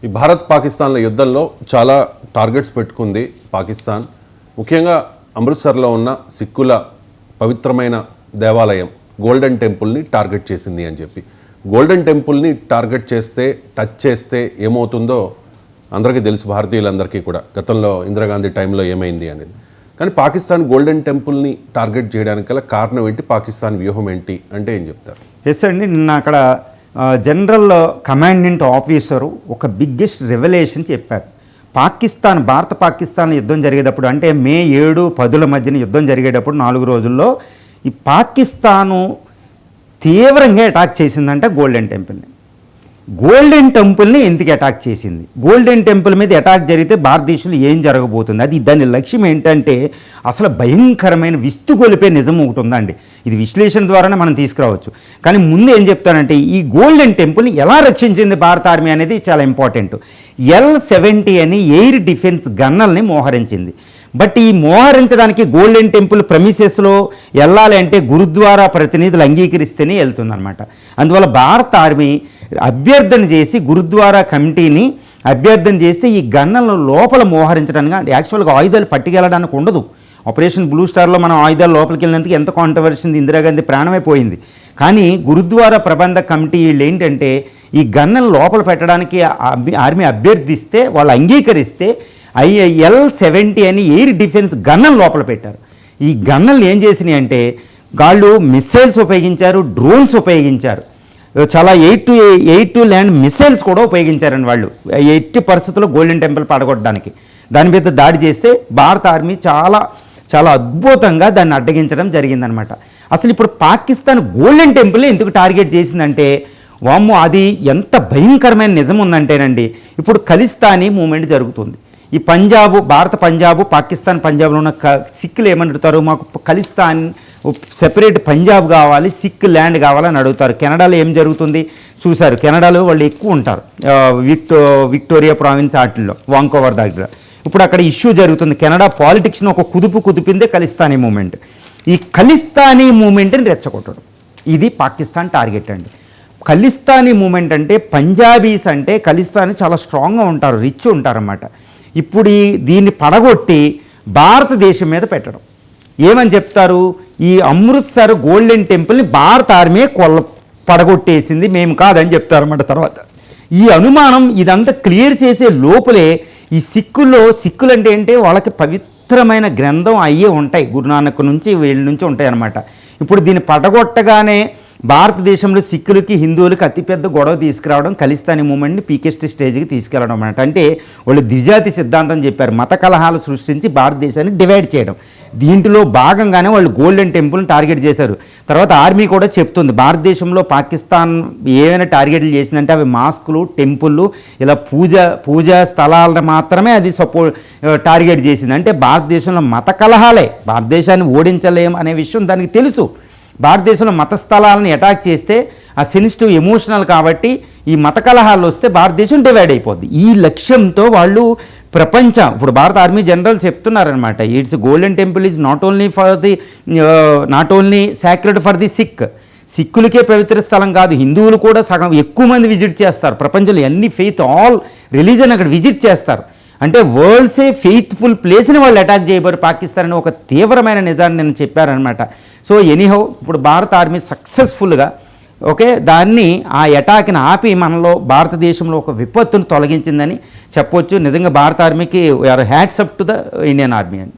ఈ భారత్ పాకిస్తాన్ల యుద్ధంలో చాలా టార్గెట్స్ పెట్టుకుంది పాకిస్తాన్. ముఖ్యంగా అమృత్సర్లో ఉన్న సిక్కుల పవిత్రమైన దేవాలయం గోల్డెన్ టెంపుల్ని టార్గెట్ చేసింది అని చెప్పి. గోల్డెన్ టెంపుల్ని టార్గెట్ చేస్తే, టచ్ చేస్తే ఏమవుతుందో అందరికీ తెలుసు, భారతీయులందరికీ కూడా. గతంలో ఇందిరాగాంధీ టైంలో ఏమైంది అనేది. కానీ పాకిస్తాన్ గోల్డెన్ టెంపుల్ని టార్గెట్ చేయడానికి గల కారణం ఏంటి, పాకిస్తాన్ వ్యూహం ఏంటి అంటే ఏం చెప్తారు? ఎస్ అండి, నిన్న అక్కడ జనరల్ కమాండెంట్ ఆఫీసరు ఒక బిగ్గెస్ట్ రెవల్యూషన్ చెప్పారు. భారత పాకిస్తాన్ యుద్ధం జరిగేటప్పుడు, అంటే మే 7, 10 మధ్యన యుద్ధం జరిగేటప్పుడు 4 రోజుల్లో ఈ పాకిస్తాను తీవ్రంగా అటాక్ చేసిందంటే గోల్డెన్ టెంపుల్ని. గోల్డెన్ టెంపుల్ని ఎందుకు అటాక్ చేసింది? గోల్డెన్ టెంపుల్ మీద అటాక్ జరిగితే భారతదేశంలో ఏం జరగబోతుంది? అది దాని లక్ష్యం ఏంటంటే అసలు భయంకరమైన విస్తుగొలిపే నిజం ఒకటి ఉందండి. ఇది విశ్లేషణ ద్వారానే మనం తీసుకురావచ్చు. కానీ ముందు ఏం చెప్తానంటే, ఈ గోల్డెన్ టెంపుల్ని ఎలా రక్షించింది భారత ఆర్మీ అనేది చాలా ఇంపార్టెంట్. L-70 అని ఎయిర్ డిఫెన్స్ గన్నల్ని మోహరించింది. బట్ ఈ మోహరించడానికి గోల్డెన్ టెంపుల్ ప్రెమిసెస్లో వెళ్ళాలి అంటే గురుద్వారా ప్రతినిధులు అంగీకరిస్తేనే వెళ్తుందన్నమాట. అందువల్ల భారత ఆర్మీ అభ్యర్థన చేసి గురుద్వారా కమిటీని అభ్యర్థన చేస్తే ఈ గన్నలను లోపల మోహరించడానికి, యాక్చువల్గా ఆయుధాలు పట్టుకెళ్ళడానికి ఉండదు. ఆపరేషన్ బ్లూ స్టార్లో మనం ఆయుధాలు లోపలికి వెళ్ళినందుకు ఎంత కాంట్రవర్సీ, ఇందిరాగాంధీ ప్రాణమైపోయింది. కానీ గురుద్వారా ప్రబంధ కమిటీ వీళ్ళు ఏంటంటే ఈ గన్నలు లోపల పెట్టడానికి ఆర్మీ అభ్యర్థిస్తే, వాళ్ళు అంగీకరిస్తే L-70 అని ఎయిర్ డిఫెన్స్ గన్నలు లోపల పెట్టారు. ఈ గన్నలు ఏం చేసినాయి అంటే వాళ్ళు మిసైల్స్ ఉపయోగించారు, డ్రోన్స్ ఉపయోగించారు, చాలా 8 to ల్యాండ్ మిసైల్స్ కూడా ఉపయోగించారండి వాళ్ళు. ఎట్టి పరిస్థితుల్లో గోల్డెన్ టెంపుల్ పడగొట్టడానికి దాని మీద దాడి చేస్తే భారత ఆర్మీ చాలా చాలా అద్భుతంగా దాన్ని అడ్డగించడం జరిగిందనమాట. అసలు ఇప్పుడు పాకిస్తాన్ గోల్డెన్ టెంపుల్ ఎందుకు టార్గెట్ చేసిందంటే, వామ్మో అది ఎంత భయంకరమైన నిజం ఉందంటేనండి, ఇప్పుడు ఖలిస్తానీ మూమెంట్ జరుగుతుంది. ఈ భారత పంజాబు, పాకిస్తాన్ పంజాబ్లో ఉన్న సిక్కులు ఏమని మాకు ఖలిస్తాన్ సెపరేట్ పంజాబ్ కావాలి, సిక్ ల్యాండ్ కావాలని అడుగుతారు. కెనడాలో ఏం జరుగుతుంది చూశారు. కెనడాలో వాళ్ళు ఎక్కువ ఉంటారు, విక్టోరియా ప్రావిన్స్ వాటిల్లో, వాంకోవర్ దగ్గర. ఇప్పుడు అక్కడ ఇష్యూ జరుగుతుంది. కెనడా పాలిటిక్స్ని ఒక కుదిపిందే ఖలిస్తానీ మూమెంట్. ఈ ఖలిస్తానీ మూమెంట్ని రెచ్చగొట్టడం, ఇది పాకిస్తాన్ టార్గెట్ అండి. ఖలిస్తానీ మూమెంట్ అంటే పంజాబీస్ అంటే ఖలిస్తానీ చాలా స్ట్రాంగ్గా ఉంటారు, రిచ్ ఉంటారన్నమాట. ఇప్పుడు దీన్ని పడగొట్టి భారతదేశం మీద పెట్టడం. ఏమని చెప్తారు, ఈ అమృత్సర్ గోల్డెన్ టెంపుల్ని భారత ఆర్మీ పడగొట్టేసింది, మేము కాదని చెప్తారన్నమాట. తర్వాత ఈ అనుమానం ఇదంతా క్లియర్ చేసే లోపలే ఈ సిక్కులు అంటే వాళ్ళకి పవిత్రమైన గ్రంథం అయ్యే ఉంటాయి, గురునానక్ నుంచి వీళ్ళ నుంచి ఉంటాయి అన్నమాట. ఇప్పుడు దీన్ని పడగొట్టగానే భారతదేశంలో సిక్కులకి హిందువులకి అతిపెద్ద గొడవ తీసుకురావడం, ఖలిస్తానీ మూమెంట్ని పీకెస్ట్ స్టేజ్కి తీసుకెళ్ళడం అన్నమాట. అంటే వాళ్ళు ద్విజాతి సిద్ధాంతం చెప్పారు, మత కలహాలు సృష్టించి భారతదేశాన్ని డివైడ్ చేయడం. దీంట్లో భాగంగానే వాళ్ళు గోల్డెన్ టెంపుల్ని టార్గెట్ చేశారు. తర్వాత ఆర్మీ కూడా చెప్తుంది, భారతదేశంలో పాకిస్తాన్ ఏమైనా టార్గెట్లు చేసిందంటే అవి మాస్కులు, టెంపుళ్ళు, ఇలా పూజా స్థలాలను మాత్రమే అది టార్గెట్ చేసింది. అంటే భారతదేశంలో మత కలహాలే, భారతదేశాన్ని ఓడించలేం అనే విషయం దానికి తెలుసు. భారతదేశంలో మత స్థలాలను అటాక్ చేస్తే ఆ సెన్సిటివ్ ఎమోషనల్ కాబట్టి ఈ మత కలహాలు వస్తే భారతదేశం డివైడ్ అయిపోద్ది. ఈ లక్ష్యంతో వాళ్ళు ఇప్పుడు భారత ఆర్మీ జనరల్ చెప్తున్నారనమాట, it's golden temple is not only sacred for the సిక్కులకే పవిత్ర స్థలం కాదు, హిందువులు కూడా సగం ఎక్కువ మంది విజిట్ చేస్తారు. ప్రపంచంలో అన్ని ఫెయిత్, ఆల్ రిలీజన్ అక్కడ విజిట్ చేస్తారు. అంటే వరల్డ్సే ఫెయిత్ఫుల్ ప్లేస్ని వాళ్ళు అటాక్ చేయబోరు పాకిస్తాన్ అని ఒక తీవ్రమైన నిజాన్ని నేను చెప్పారనమాట. సో ఎనీహౌ ఇప్పుడు భారత ఆర్మీ సక్సెస్ఫుల్గా దాన్ని ఆ అటాక్ని ఆపి మనలో భారతదేశంలో ఒక విపత్తును తొలగించిందని చెప్పొచ్చు. నిజంగా భారత ఆర్మీకి hats up to the Indian army అని.